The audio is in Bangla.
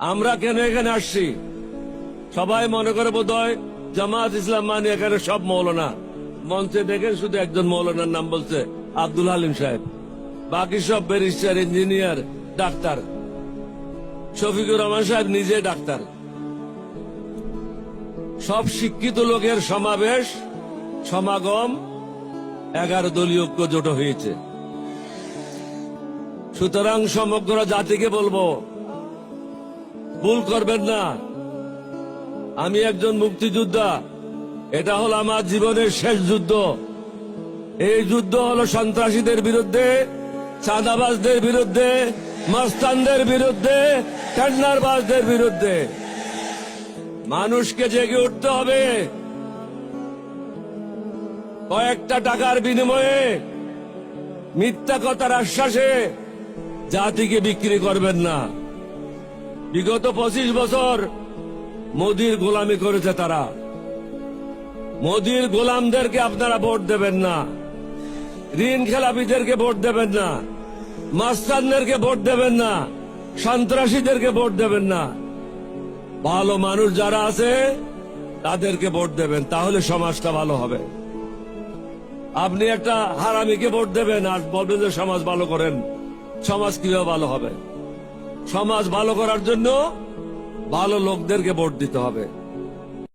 আমরা কেন এখানে আসছি? সবাই মনে করে বোধহয় জামাত ইসলাম মানে এখানে সব মৌলানা। মঞ্চে দেখেন শুধু একজন মৌলানার নাম বলছে, আব্দুল হালিম সাহেব। বাকি সব barrister, engineer, doctor. Shafiqur Rahman সাহেব নিজে ডাক্তার। সব শিক্ষিত লোকের সমাবেশ, সমাগম, 11 দলীয় ঐক্য জোট হয়েছে। সুতরাং সমগ্র জাতিকে বলবো, ভুল করবেন না। আমি একজন মুক্তিযোদ্ধা, এটা হলো আমার জীবনের শেষ যুদ্ধ। এই যুদ্ধ হলো সন্ত্রাসীদের বিরুদ্ধে, চাঁদাবাজদের বিরুদ্ধে, মস্তানদের বিরুদ্ধে, টেন্ডারবাজদের বিরুদ্ধে। মানুষকে জেগে উঠতে হবে। কয়েকটা টাকার বিনিময়ে, মিথ্যা কথার আশ্বাসে জাতিকে বিক্রি করবেন না। বিগত 25 বছর মোদির গোলামি করেছে তারা। মোদির গোলামদেরকে আপনারা ভোট দেবেন না, ঋণ খেলাপিদেরকে ভোট দেবেন না, মাস্তানদেরকে ভোট দেবেন না, সন্ত্রাসীদেরকে ভোট দেবেন না। ভালো মানুষ যারা আছে তাদেরকে ভোট দেবেন, তাহলে সমাজটা ভালো হবে। আপনি একটা হারামিকে ভোট দেবেন আর বলবেন যে সমাজ ভালো করেন, সমাজ কিভাবে ভালো হবে? সমাজ ভালো করার জন্য ভালো লোকদেরকে ভোট দিতে হবে।